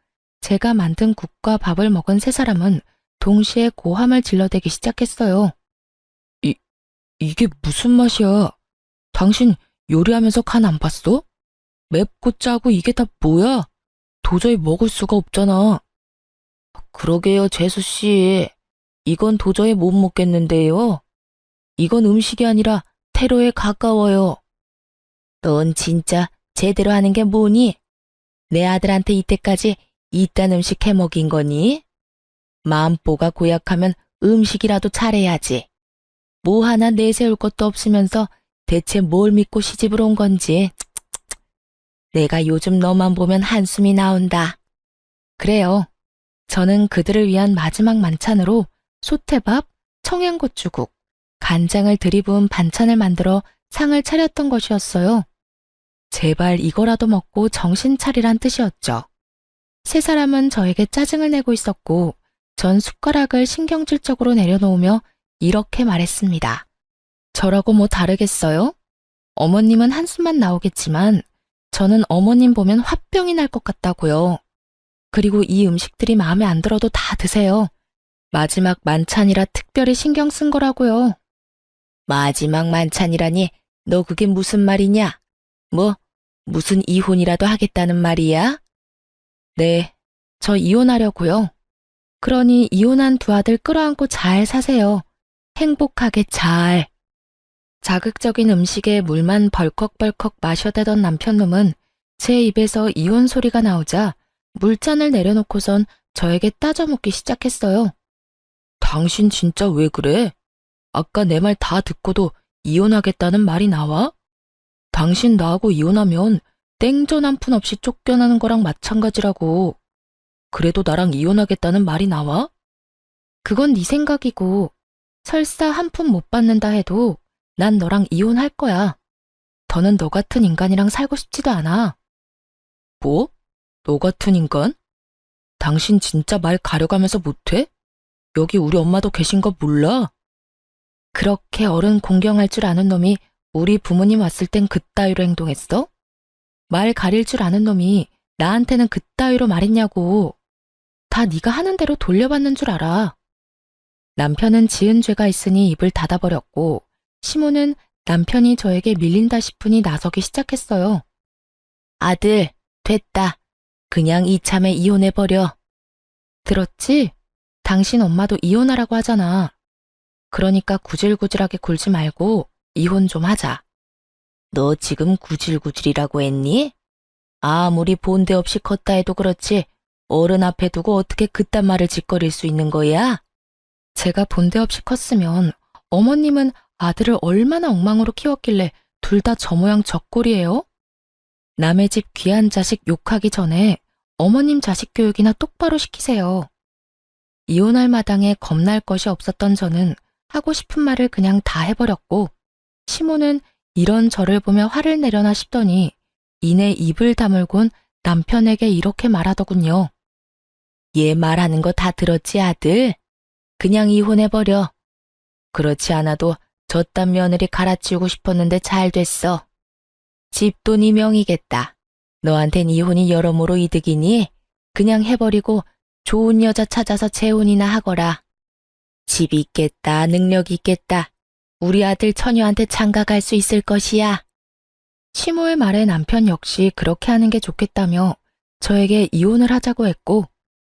A: 제가 만든 국과 밥을 먹은 세 사람은 동시에 고함을 질러대기 시작했어요. 이게 무슨 맛이야? 당신 요리하면서 간 안 봤어? 맵고 짜고 이게 다 뭐야? 도저히 먹을 수가 없잖아. 그러게요, 재수씨. 이건 도저히 못 먹겠는데요. 이건 음식이 아니라 테러에 가까워요. 넌 진짜 제대로 하는 게 뭐니? 내 아들한테 이때까지 이딴 음식 해 먹인 거니? 마음보가 고약하면 음식이라도 잘해야지. 뭐 하나 내세울 것도 없으면서 대체 뭘 믿고 시집을 온 건지. 내가 요즘 너만 보면 한숨이 나온다. 그래요. 저는 그들을 위한 마지막 만찬으로 소태밥, 청양고추국, 간장을 들이부은 반찬을 만들어 상을 차렸던 것이었어요. 제발 이거라도 먹고 정신 차리란 뜻이었죠. 세 사람은 저에게 짜증을 내고 있었고 전 숟가락을 신경질적으로 내려놓으며 이렇게 말했습니다. 저라고 뭐 다르겠어요? 어머님은 한숨만 나오겠지만 저는 어머님 보면 화병이 날 것 같다고요. 그리고 이 음식들이 마음에 안 들어도 다 드세요. 마지막 만찬이라 특별히 신경 쓴 거라고요. 마지막 만찬이라니 너 그게 무슨 말이냐? 뭐 무슨 이혼이라도 하겠다는 말이야? 네, 저 이혼하려고요. 그러니 이혼한 두 아들 끌어안고 잘 사세요. 행복하게 잘. 자극적인 음식에 물만 벌컥벌컥 마셔대던 남편놈은 제 입에서 이혼 소리가 나오자 물잔을 내려놓고선 저에게 따져묻기 시작했어요. 당신 진짜 왜 그래? 아까 내 말 다 듣고도 이혼하겠다는 말이 나와? 당신 나하고 이혼하면 땡전 한 푼 없이 쫓겨나는 거랑 마찬가지라고. 그래도 나랑 이혼하겠다는 말이 나와? 그건 네 생각이고 설사 한 푼 못 받는다 해도 난 너랑 이혼할 거야. 더는 너 같은 인간이랑 살고 싶지도 않아. 뭐? 너 같은 인간? 당신 진짜 말 가려가면서 못해? 여기 우리 엄마도 계신 거 몰라? 그렇게 어른 공경할 줄 아는 놈이 우리 부모님 왔을 땐 그따위로 행동했어? 말 가릴 줄 아는 놈이 나한테는 그따위로 말했냐고. 다 네가 하는 대로 돌려받는 줄 알아. 남편은 지은 죄가 있으니 입을 닫아버렸고 시모는 남편이 저에게 밀린다 싶으니 나서기 시작했어요. 아들, 됐다. 그냥 이참에 이혼해버려. 들었지? 당신 엄마도 이혼하라고 하잖아. 그러니까 구질구질하게 굴지 말고 이혼 좀 하자. 너 지금 구질구질이라고 했니? 아무리 본데 없이 컸다 해도 그렇지 어른 앞에 두고 어떻게 그딴 말을 짓거릴 수 있는 거야? 제가 본데 없이 컸으면 어머님은 아들을 얼마나 엉망으로 키웠길래 둘 다 저 모양 저 꼴이에요? 남의 집 귀한 자식 욕하기 전에 어머님 자식 교육이나 똑바로 시키세요. 이혼할 마당에 겁날 것이 없었던 저는 하고 싶은 말을 그냥 다 해버렸고 시모는 이런 저를 보며 화를 내려나 싶더니 이내 입을 다물곤 남편에게 이렇게 말하더군요. 얘 말하는 거 다 들었지 아들? 그냥 이혼해버려. 그렇지 않아도 저딴 며느리 갈아치우고 싶었는데 잘 됐어. 집도 네 명이겠다. 너한텐 이혼이 여러모로 이득이니 그냥 해버리고 좋은 여자 찾아서 재혼이나 하거라. 집 있겠다, 능력 있겠다. 우리 아들 처녀한테 장가 갈 수 있을 것이야. 시모의 말에 남편 역시 그렇게 하는 게 좋겠다며 저에게 이혼을 하자고 했고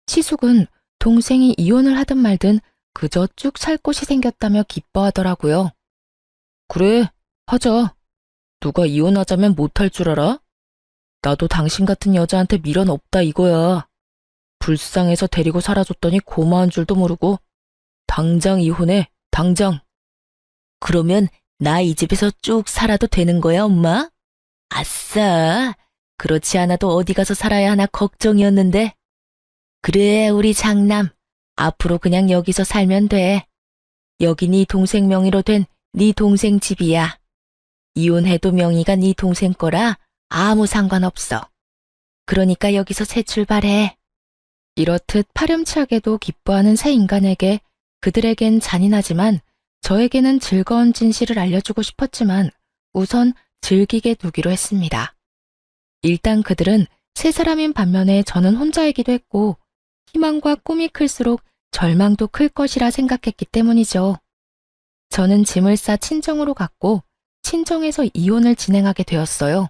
A: 시숙은 동생이 이혼을 하든 말든 그저 쭉 살 곳이 생겼다며 기뻐하더라고요. 그래, 하자. 누가 이혼하자면 못할 줄 알아? 나도 당신 같은 여자한테 미련 없다 이거야. 불쌍해서 데리고 살아줬더니 고마운 줄도 모르고 당장 이혼해, 당장. 그러면 나 이 집에서 쭉 살아도 되는 거야, 엄마? 아싸, 그렇지 않아도 어디 가서 살아야 하나 걱정이었는데. 그래, 우리 장남. 앞으로 그냥 여기서 살면 돼. 여기 네 동생 명의로 된 네 동생 집이야. 이혼해도 명의가 네 동생 거라 아무 상관없어. 그러니까 여기서 새 출발해. 이렇듯 파렴치하게도 기뻐하는 새 인간에게 그들에겐 잔인하지만 저에게는 즐거운 진실을 알려주고 싶었지만 우선 즐기게 두기로 했습니다. 일단 그들은 세 사람인 반면에 저는 혼자이기도 했고 희망과 꿈이 클수록 절망도 클 것이라 생각했기 때문이죠. 저는 짐을 싸 친정으로 갔고 친정에서 이혼을 진행하게 되었어요.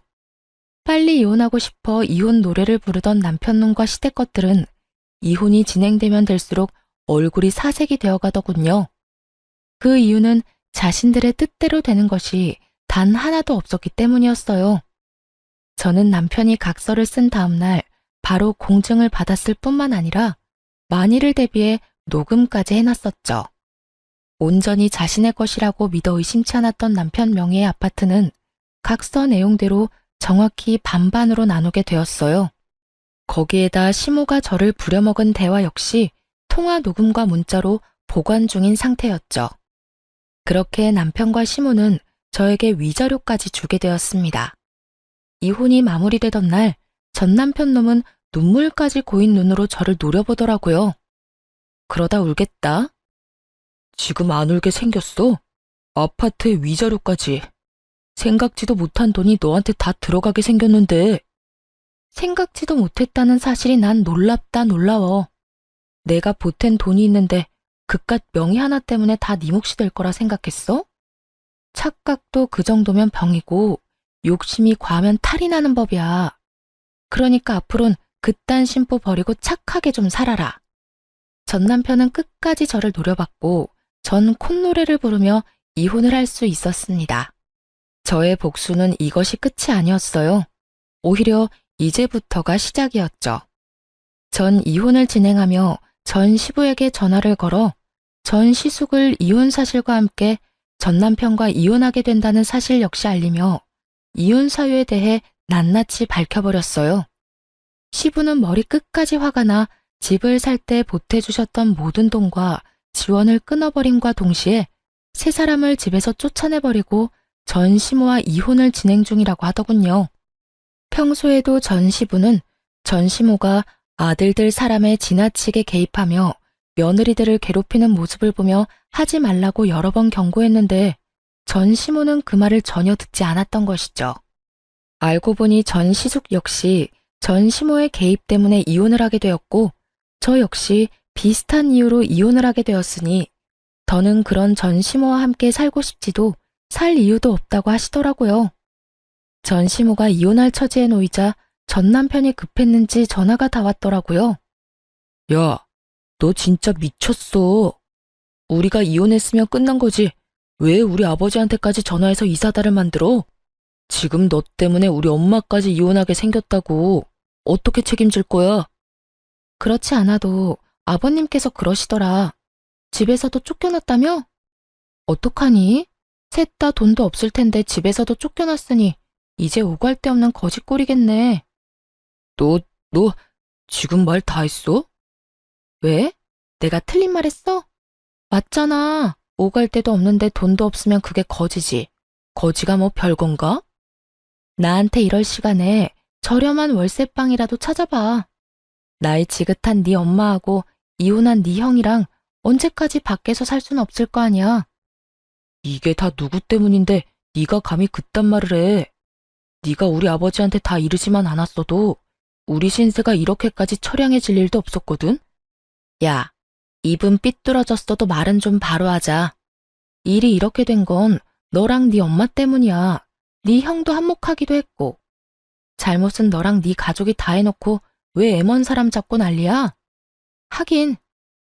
A: 빨리 이혼하고 싶어 이혼 노래를 부르던 남편놈과 시댁 것들은 이혼이 진행되면 될수록 얼굴이 사색이 되어가더군요. 그 이유는 자신들의 뜻대로 되는 것이 단 하나도 없었기 때문이었어요. 저는 남편이 각서를 쓴 다음날 바로 공증을 받았을 뿐만 아니라 만일을 대비해 녹음까지 해놨었죠. 온전히 자신의 것이라고 믿어 의심치 않았던 남편 명의의 아파트는 각서 내용대로 정확히 반반으로 나누게 되었어요. 거기에다 시모가 저를 부려먹은 대화 역시 통화 녹음과 문자로 보관 중인 상태였죠. 그렇게 남편과 시모는 저에게 위자료까지 주게 되었습니다. 이혼이 마무리되던 날 전 남편 놈은 눈물까지 고인 눈으로 저를 노려보더라고요. 그러다 울겠다. 지금 안 울게 생겼어. 아파트에 위자료까지. 생각지도 못한 돈이 너한테 다 들어가게 생겼는데. 생각지도 못했다는 사실이 난 놀랍다 놀라워. 내가 보탠 돈이 있는데 그깟 명의 하나 때문에 다 네 몫이 될 거라 생각했어? 착각도 그 정도면 병이고 욕심이 과하면 탈이 나는 법이야. 그러니까 앞으론 그딴 심보 버리고 착하게 좀 살아라. 전 남편은 끝까지 저를 노려봤고 전 콧노래를 부르며 이혼을 할 수 있었습니다. 저의 복수는 이것이 끝이 아니었어요. 오히려 이제부터가 시작이었죠. 전 이혼을 진행하며 전 시부에게 전화를 걸어 전 시숙을 이혼 사실과 함께 전 남편과 이혼하게 된다는 사실 역시 알리며 이혼 사유에 대해 낱낱이 밝혀버렸어요. 시부는 머리 끝까지 화가 나 집을 살 때 보태주셨던 모든 돈과 지원을 끊어버림과 동시에 세 사람을 집에서 쫓아내버리고 전 시모와 이혼을 진행 중이라고 하더군요. 평소에도 전 시부는 전 시모가 아들들 사람에 지나치게 개입하며 며느리들을 괴롭히는 모습을 보며 하지 말라고 여러 번 경고했는데 전 시모는 그 말을 전혀 듣지 않았던 것이죠. 알고 보니 전 시숙 역시 전 시모의 개입 때문에 이혼을 하게 되었고 저 역시 비슷한 이유로 이혼을 하게 되었으니 더는 그런 전 시모와 함께 살고 싶지도 살 이유도 없다고 하시더라고요. 전 시모가 이혼할 처지에 놓이자 전 남편이 급했는지 전화가 다 왔더라고요. 야, 너 진짜 미쳤어. 우리가 이혼했으면 끝난 거지. 왜 우리 아버지한테까지 전화해서 이 사달을 만들어? 지금 너 때문에 우리 엄마까지 이혼하게 생겼다고. 어떻게 책임질 거야? 그렇지 않아도 아버님께서 그러시더라. 집에서도 쫓겨났다며? 어떡하니? 셋 다 돈도 없을 텐데 집에서도 쫓겨났으니 이제 오갈 데 없는 거지꼴이겠네. 너 지금 말 다 했어? 왜? 내가 틀린 말 했어? 맞잖아. 오갈 데도 없는데 돈도 없으면 그게 거지지. 거지가 뭐 별건가? 나한테 이럴 시간에 저렴한 월세방이라도 찾아봐. 나이 지긋한 네 엄마하고 이혼한 네 형이랑 언제까지 밖에서 살 수는 없을 거 아니야. 이게 다 누구 때문인데 네가 감히 그딴 말을 해. 네가 우리 아버지한테 다 이르지만 않았어도 우리 신세가 이렇게까지 처량해질 일도 없었거든. 야, 입은 삐뚤어졌어도 말은 좀 바로 하자. 일이 이렇게 된 건 너랑 네 엄마 때문이야. 네 형도 한몫하기도 했고. 잘못은 너랑 네 가족이 다 해놓고 왜 애먼 사람 잡고 난리야? 하긴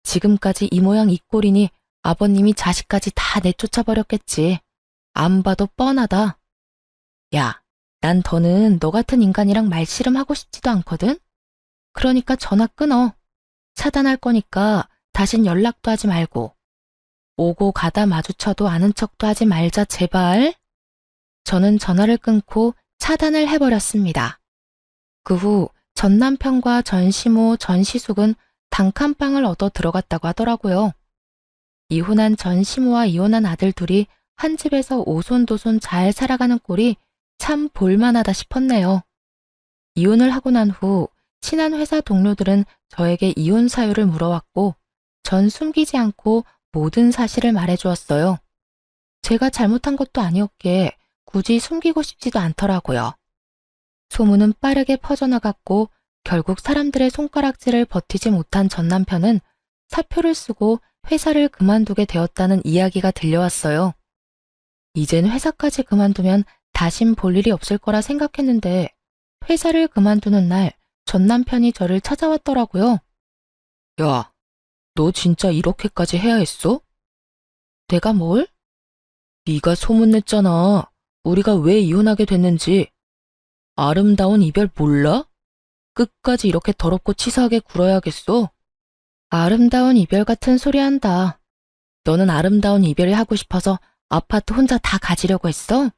A: 지금까지 이 모양 이 꼴이니 아버님이 자식까지 다 내쫓아버렸겠지. 안 봐도 뻔하다. 야, 난 더는 너 같은 인간이랑 말씨름하고 싶지도 않거든? 그러니까 전화 끊어. 차단할 거니까 다신 연락도 하지 말고. 오고 가다 마주쳐도 아는 척도 하지 말자 제발. 저는 전화를 끊고 차단을 해버렸습니다. 그 후 전 남편과 전 시모, 전 시숙은 단칸방을 얻어 들어갔다고 하더라고요. 이혼한 전 시모와 이혼한 아들 둘이 한 집에서 오손도손 잘 살아가는 꼴이 참 볼만하다 싶었네요. 이혼을 하고 난 후 친한 회사 동료들은 저에게 이혼 사유를 물어왔고 전 숨기지 않고 모든 사실을 말해주었어요. 제가 잘못한 것도 아니었기에 굳이 숨기고 싶지도 않더라고요. 소문은 빠르게 퍼져나갔고 결국 사람들의 손가락질을 버티지 못한 전 남편은 사표를 쓰고 회사를 그만두게 되었다는 이야기가 들려왔어요. 이젠 회사까지 그만두면 다신 볼 일이 없을 거라 생각했는데 회사를 그만두는 날 전 남편이 저를 찾아왔더라고요. 야, 너 진짜 이렇게까지 해야 했어? 내가 뭘? 네가 소문냈잖아. 우리가 왜 이혼하게 됐는지. 아름다운 이별 몰라? 끝까지 이렇게 더럽고 치사하게 굴어야겠어? 아름다운 이별 같은 소리 한다. 너는 아름다운 이별이 하고 싶어서 아파트 혼자 다 가지려고 했어?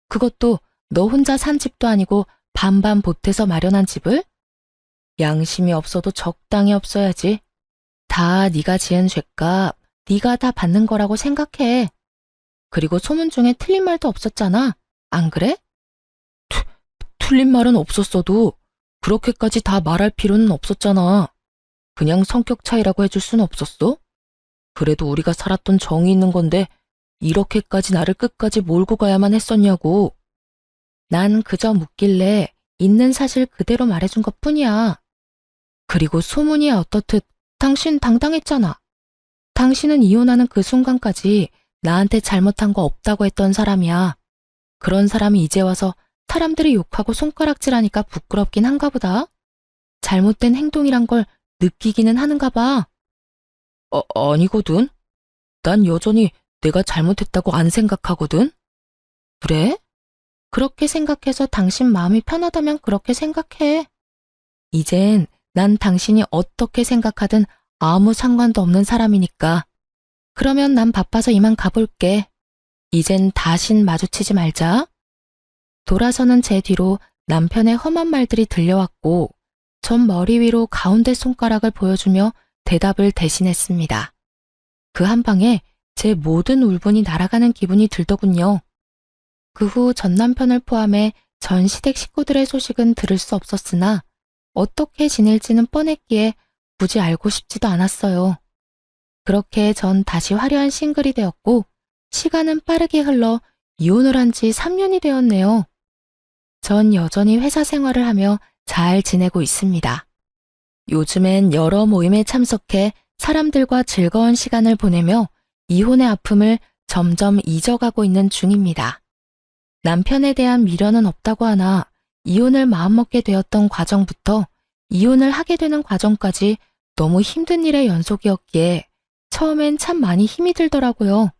A: 그것도 너 혼자 산 집도 아니고 반반 보태서 마련한 집을? 양심이 없어도 적당히 없어야지. 다 네가 지은 죄값, 네가 다 받는 거라고 생각해. 그리고 소문 중에 틀린 말도 없었잖아. 안 그래? 틀린 말은 없었어도 그렇게까지 다 말할 필요는 없었잖아. 그냥 성격 차이라고 해줄 순 없었어? 그래도 우리가 살았던 정이 있는 건데 이렇게까지 나를 끝까지 몰고 가야만 했었냐고. 난 그저 묻길래 있는 사실 그대로 말해준 것뿐이야. 그리고 소문이야 어떻듯 당신 당당했잖아. 당신은 이혼하는 그 순간까지 나한테 잘못한 거 없다고 했던 사람이야. 그런 사람이 이제 와서 사람들이 욕하고 손가락질하니까 부끄럽긴 한가 보다. 잘못된 행동이란 걸 느끼기는 하는가 봐. 아니거든. 난 여전히 내가 잘못했다고 안 생각하거든. 그래? 그렇게 생각해서 당신 마음이 편하다면 그렇게 생각해. 이젠 난 당신이 어떻게 생각하든 아무 상관도 없는 사람이니까. 그러면 난 바빠서 이만 가볼게. 이젠 다신 마주치지 말자. 돌아서는 제 뒤로 남편의 험한 말들이 들려왔고 전 머리 위로 가운데 손가락을 보여주며 대답을 대신했습니다. 그 한 방에 제 모든 울분이 날아가는 기분이 들더군요. 그 후 전 남편을 포함해 전 시댁 식구들의 소식은 들을 수 없었으나 어떻게 지낼지는 뻔했기에 굳이 알고 싶지도 않았어요. 그렇게 전 다시 화려한 싱글이 되었고 시간은 빠르게 흘러 이혼을 한 지 3년이 되었네요. 전 여전히 회사 생활을 하며 잘 지내고 있습니다. 요즘엔 여러 모임에 참석해 사람들과 즐거운 시간을 보내며 이혼의 아픔을 점점 잊어가고 있는 중입니다. 남편에 대한 미련은 없다고 하나 이혼을 마음먹게 되었던 과정부터 이혼을 하게 되는 과정까지 너무 힘든 일의 연속이었기에 처음엔 참 많이 힘이 들더라고요.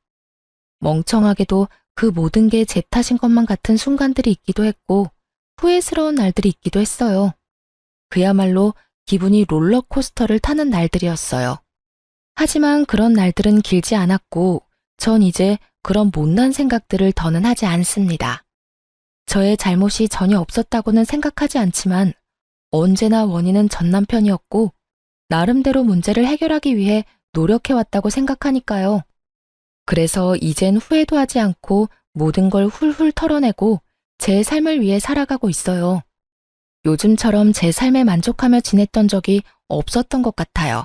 A: 멍청하게도 그 모든 게 제 탓인 것만 같은 순간들이 있기도 했고 후회스러운 날들이 있기도 했어요. 그야말로 기분이 롤러코스터를 타는 날들이었어요. 하지만 그런 날들은 길지 않았고 전 이제 그런 못난 생각들을 더는 하지 않습니다. 저의 잘못이 전혀 없었다고는 생각하지 않지만 언제나 원인은 전 남편이었고 나름대로 문제를 해결하기 위해 노력해왔다고 생각하니까요. 그래서 이젠 후회도 하지 않고 모든 걸 훌훌 털어내고 제 삶을 위해 살아가고 있어요. 요즘처럼 제 삶에 만족하며 지냈던 적이 없었던 것 같아요.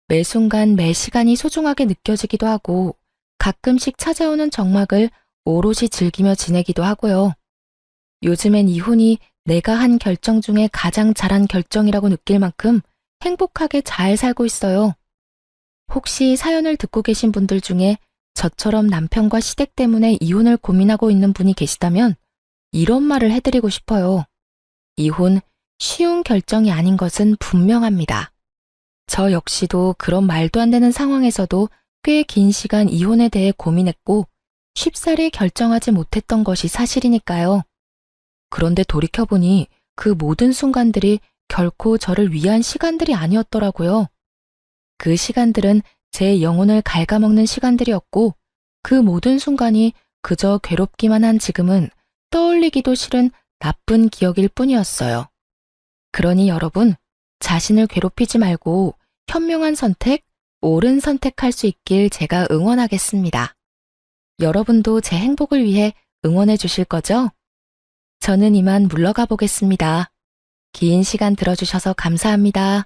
A: 매 순간 매 시간이 소중하게 느껴지기도 하고 가끔씩 찾아오는 정막을 오롯이 즐기며 지내기도 하고요. 요즘엔 이혼이 내가 한 결정 중에 가장 잘한 결정이라고 느낄 만큼 행복하게 잘 살고 있어요. 혹시 사연을 듣고 계신 분들 중에 저처럼 남편과 시댁 때문에 이혼을 고민하고 있는 분이 계시다면 이런 말을 해드리고 싶어요. 이혼 쉬운 결정이 아닌 것은 분명합니다. 저 역시도 그런 말도 안 되는 상황에서도 꽤 긴 시간 이혼에 대해 고민했고 쉽사리 결정하지 못했던 것이 사실이니까요. 그런데 돌이켜보니 그 모든 순간들이 결코 저를 위한 시간들이 아니었더라고요. 그 시간들은 제 영혼을 갉아먹는 시간들이었고 그 모든 순간이 그저 괴롭기만 한 지금은 떠올리기도 싫은 나쁜 기억일 뿐이었어요. 그러니 여러분, 자신을 괴롭히지 말고 현명한 선택, 옳은 선택할 수 있길 제가 응원하겠습니다. 여러분도 제 행복을 위해 응원해 주실 거죠? 저는 이만 물러가 보겠습니다. 긴 시간 들어주셔서 감사합니다.